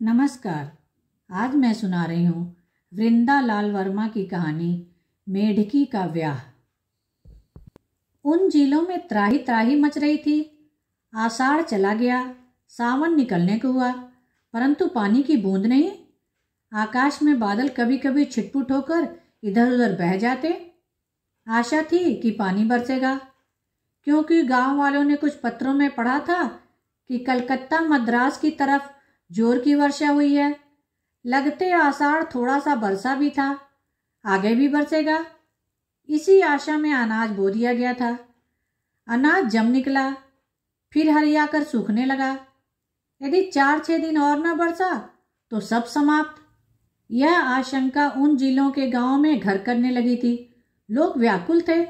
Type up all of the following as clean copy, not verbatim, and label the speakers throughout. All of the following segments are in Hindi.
Speaker 1: नमस्कार। आज मैं सुना रही हूँ वृंदा लाल वर्मा की कहानी मेढकी का ब्याह। उन झीलों में त्राही त्राही मच रही थी। आषाढ़ चला गया, सावन निकलने को हुआ, परंतु पानी की बूंद नहीं। आकाश में बादल कभी कभी छिटपुट होकर इधर उधर बह जाते। आशा थी कि पानी बरसेगा, क्योंकि गांव वालों ने कुछ पत्रों में पढ़ा था कि कलकत्ता मद्रास की तरफ जोर की वर्षा हुई है। लगते आषाढ़ थोड़ा सा बरसा भी था, आगे भी बरसेगा। इसी आशा में अनाज बो दिया गया था। अनाज जम निकला, फिर हरियाकर सूखने लगा। यदि 4-6 दिन और न बरसा तो सब समाप्त। यह आशंका उन जिलों के गांव में घर करने लगी थी। लोग व्याकुल थे।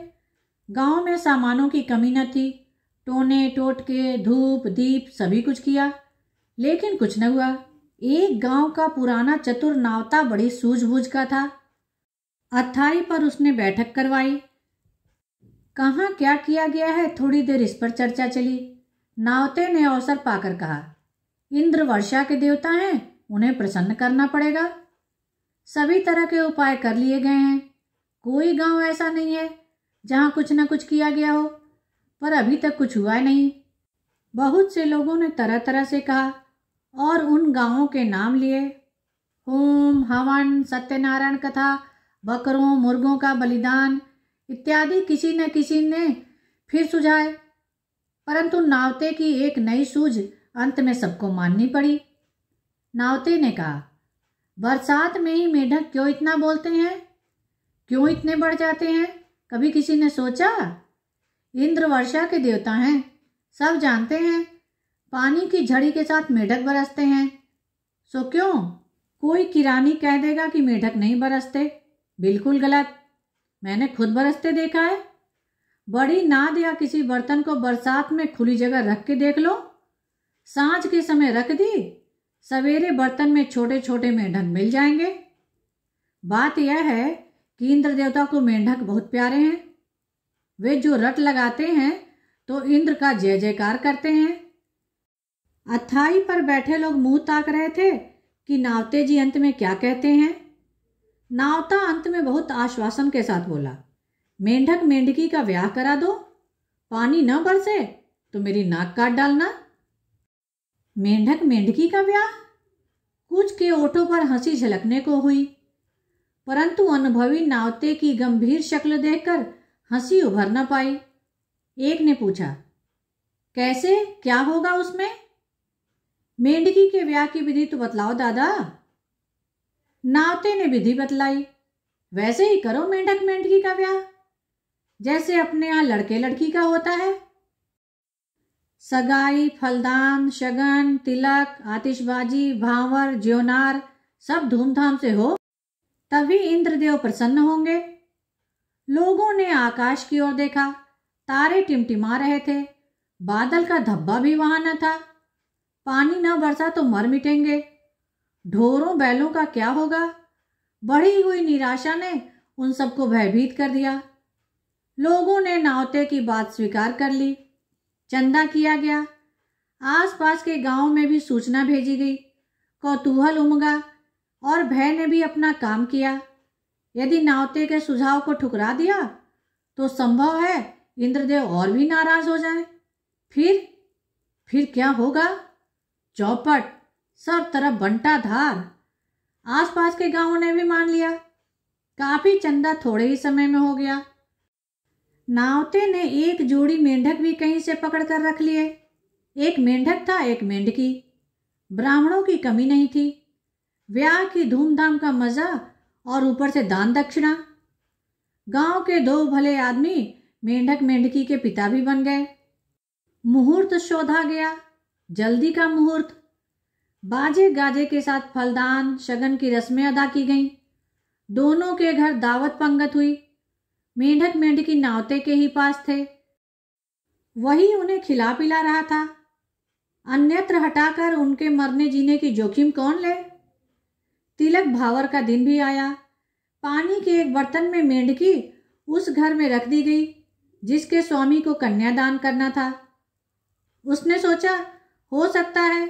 Speaker 1: गांव में सामानों की कमी न थी। टोने टोटके, धूप दीप सभी कुछ किया, लेकिन कुछ न हुआ। एक गांव का पुराना चतुर नावता बड़ी सूझबूझ का था। अथाई पर उसने बैठक करवाई। कहाँ क्या किया गया है, थोड़ी देर इस पर चर्चा चली। नावते ने अवसर पाकर कहा, इंद्र वर्षा के देवता हैं, उन्हें प्रसन्न करना पड़ेगा। सभी तरह के उपाय कर लिए गए हैं। कोई गांव ऐसा नहीं है जहां कुछ न कुछ किया गया हो, पर अभी तक कुछ हुआ नहीं। बहुत से लोगों ने तरह तरह से कहा और उन गांवों के नाम लिए। होम हवन, सत्यनारायण कथा, बकरों मुर्गों का बलिदान इत्यादि किसी न किसी ने फिर सुझाए, परंतु नावते की एक नई सूझ अंत में सबको माननी पड़ी। नावते ने कहा, बरसात में ही मेढक क्यों इतना बोलते हैं, क्यों इतने बढ़ जाते हैं? कभी किसी ने सोचा? इंद्र वर्षा के देवता हैं, सब जानते हैं। पानी की झड़ी के साथ मेढक बरसते हैं, सो क्यों? कोई किरानी कह देगा कि मेढक नहीं बरसते। बिल्कुल गलत। मैंने खुद बरसते देखा है। बड़ी नाद या किसी बर्तन को बरसात में खुली जगह रख के देख लो। सांझ के समय रख दी, सवेरे बर्तन में छोटे छोटे मेढक मिल जाएंगे। बात यह है कि इंद्र देवता को मेढक बहुत प्यारे हैं। वे जो रट लगाते हैं तो इंद्र का जय जयकार करते हैं। अथाई पर बैठे लोग मुंह ताक रहे थे कि नावते जी अंत में क्या कहते हैं। नावता अंत में बहुत आश्वासन के साथ बोला, मेंढक मेंढकी का ब्याह करा दो। पानी न बरसे तो मेरी नाक काट डालना। मेंढक मेंढकी का ब्याह? कुछ के ओठों पर हंसी झलकने को हुई, परंतु अनुभवी नावते की गंभीर शक्ल देखकर हंसी उभर न पाई। एक ने पूछा, कैसे, क्या होगा उसमें? मेंढकी के ब्याह की विधि तो बतलाओ दादा। नावते ने विधि बतलाई। वैसे ही करो मेंढक मेंढकी का ब्याह, जैसे अपने यहाँ लड़के लड़की का होता है। सगाई, फलदान, शगन, तिलक, आतिशबाजी, भांवर, ज्योनार सब धूमधाम से हो, तभी इंद्रदेव प्रसन्न होंगे। लोगों ने आकाश की ओर देखा। तारे टिमटिमा रहे थे। बादल का धब्बा भी वहां न था। पानी न बरसा तो मर मिटेंगे। ढोरों बैलों का क्या होगा? बढ़ी हुई निराशा ने उन सबको भयभीत कर दिया। लोगों ने नावते की बात स्वीकार कर ली। चंदा किया गया। आसपास के गांव में भी सूचना भेजी गई। कौतूहल उमगा और भय ने भी अपना काम किया। यदि नावते के सुझाव को ठुकरा दिया तो संभव है इंद्रदेव और भी नाराज हो जाए। फिर क्या होगा? चौपट, सब तरफ बंटा धार। आसपास के गांवों ने भी मान लिया। काफी चंदा थोड़े ही समय में हो गया। नावते ने एक जोड़ी मेंढक भी कहीं से पकड़ कर रख लिए। एक मेंढक था, एक मेंढकी। ब्राह्मणों की कमी नहीं थी। ब्याह की धूमधाम का मजा और ऊपर से दान दक्षिणा। गांव के 2 भले आदमी मेंढक मेंढकी के पिता भी बन गए। मुहूर्त शोधा गया, जल्दी का मुहूर्त। बाजे गाजे के साथ फलदान, शगन की रस्में अदा की गईं। दोनों के घर दावत पंगत हुई। मेंढक मेंढकी नावते के ही पास थे। वही उन्हें खिला पिला रहा था। अन्यत्र हटाकर उनके मरने जीने की जोखिम कौन ले? तिलक भावर का दिन भी आया। पानी के एक बर्तन में मेंढकी उस घर में रख दी गई जिसके स्वामी को कन्यादान करना था। उसने सोचा, हो सकता है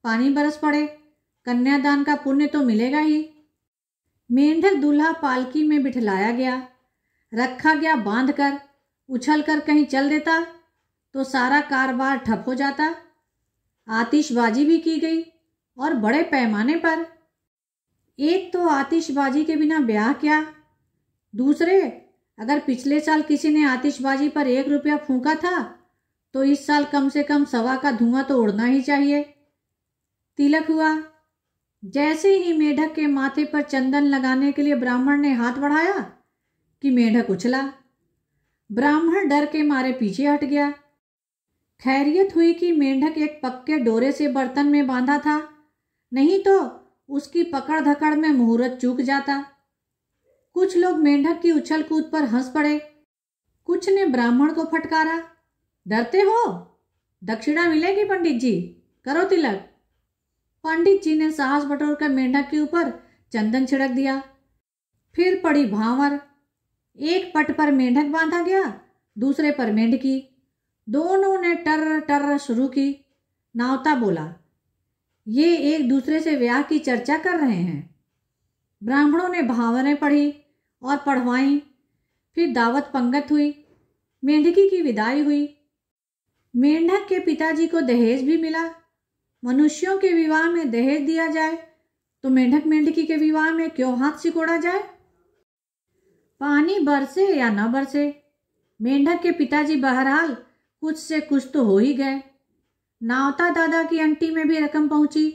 Speaker 1: पानी बरस पड़े, कन्यादान का पुण्य तो मिलेगा ही। मेंढक दूल्हा पालकी में बिठलाया गया, रखा गया बांध कर। उछल कर कहीं चल देता तो सारा कारोबार ठप हो जाता। आतिशबाजी भी की गई और बड़े पैमाने पर। एक तो आतिशबाजी के बिना ब्याह क्या, दूसरे अगर पिछले साल किसी ने आतिशबाजी पर 1 रुपया फूंका था तो इस साल कम से कम 1.25 का धुआं तो उड़ना ही चाहिए। तिलक हुआ। जैसे ही मेढक के माथे पर चंदन लगाने के लिए ब्राह्मण ने हाथ बढ़ाया कि मेढक उछला। ब्राह्मण डर के मारे पीछे हट गया। खैरियत हुई कि मेंढक एक पक्के डोरे से बर्तन में बांधा था, नहीं तो उसकी पकड़ धकड़ में मुहूर्त चूक जाता। कुछ लोग मेंढक की उछल कूद पर हंस पड़े। कुछ ने ब्राह्मण को फटकारा, डरते हो? दक्षिणा मिलेगी पंडित जी, करो तिलक। पंडित जी ने साहस बटोरकर मेंढक के ऊपर चंदन छिड़क दिया। फिर पड़ी भांवर। एक पट पर मेंढक बांधा गया, दूसरे पर मेंढकी। दोनों ने टर टर शुरू की। नावता बोला, ये एक दूसरे से ब्याह की चर्चा कर रहे हैं। ब्राह्मणों ने भांवरें पढ़ी और पढ़वाई। फिर दावत पंगत हुई। मेंढकी की विदाई हुई। मेंढक के पिताजी को दहेज भी मिला। मनुष्यों के विवाह में दहेज दिया जाए तो मेंढक मेंढकी के विवाह में क्यों हाथ सिकोड़ा जाए? पानी बरसे या न बरसे, मेंढक के पिताजी बहरहाल कुछ से कुछ तो हो ही गए। नावता दादा की अंटी में भी रकम पहुंची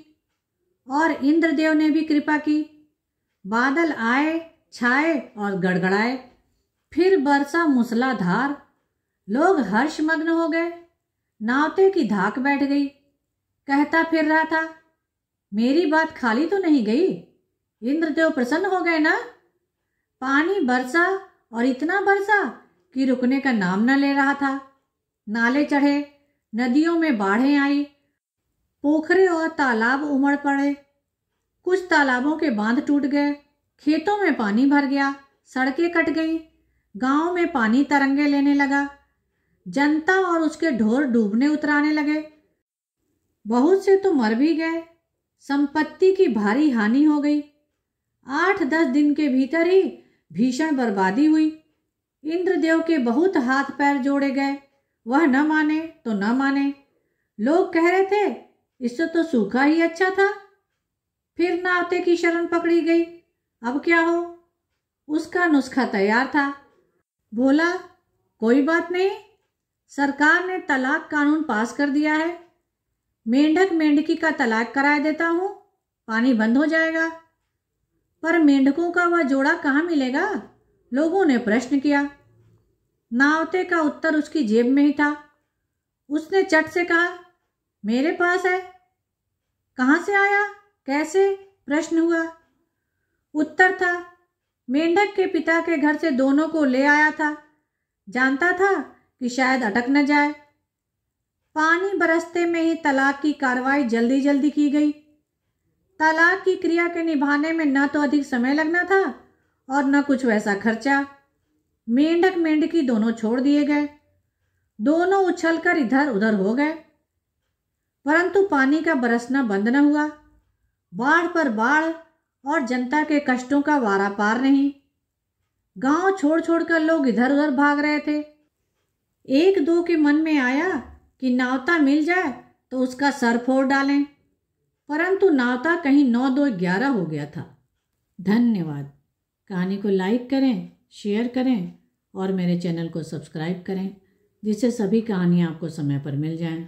Speaker 1: और इंद्रदेव ने भी कृपा की। बादल आए, छाए और गड़गड़ाए। फिर बरसा मूसलाधार। लोग हर्षमग्न हो गए। नावते की धाक बैठ गई। कहता फिर रहा था, मेरी बात खाली तो नहीं गई। इंद्रदेव प्रसन्न हो गए ना? पानी बरसा और इतना बरसा कि रुकने का नाम न ले रहा था। नाले चढ़े, नदियों में बाढ़ें आई, पोखरे और तालाब उमड़ पड़े। कुछ तालाबों के बांध टूट गए, खेतों में पानी भर गया, सड़कें कट गईं, गांव में पानी तरंगे लेने लगा। जनता और उसके ढोर डूबने उतराने लगे। बहुत से तो मर भी गए। संपत्ति की भारी हानि हो गई। 8-10 दिन के भीतर ही भीषण बर्बादी हुई। इंद्रदेव के बहुत हाथ पैर जोड़े गए। वह न माने तो न माने। लोग कह रहे थे, इससे तो सूखा ही अच्छा था। फिर नावते की शरण पकड़ी गई। अब क्या हो? उसका नुस्खा तैयार था। बोला, कोई बात नहीं, सरकार ने तलाक कानून पास कर दिया है। मेंढक मेंढकी का तलाक करा देता हूं, पानी बंद हो जाएगा। पर मेंढकों का वह जोड़ा कहाँ मिलेगा? लोगों ने प्रश्न किया। नावते का उत्तर उसकी जेब में ही था। उसने चट से कहा, मेरे पास है। कहाँ से आया, कैसे? प्रश्न हुआ। उत्तर था, मेंढक के पिता के घर से दोनों को ले आया था। जानता था कि शायद अटक न जाए। पानी बरसते में ही तलाक की कार्रवाई जल्दी जल्दी की गई। तलाक की क्रिया के निभाने में न तो अधिक समय लगना था और न कुछ वैसा खर्चा। मेंढक मेंढकी दोनों छोड़ दिए गए। दोनों उछलकर इधर उधर हो गए। परंतु पानी का बरसना बंद न हुआ। बाढ़ पर बाढ़ और जनता के कष्टों का वारा पार नहीं। गांव छोड़ छोड़कर लोग इधर उधर भाग रहे थे। एक दो के मन में आया कि नावता मिल जाए तो उसका सर फोड़ डालें, परंतु नावता कहीं 9-2-11 हो गया था। धन्यवाद। कहानी को लाइक करें, शेयर करें और मेरे चैनल को सब्सक्राइब करें, जिससे सभी कहानियाँ आपको समय पर मिल जाएं।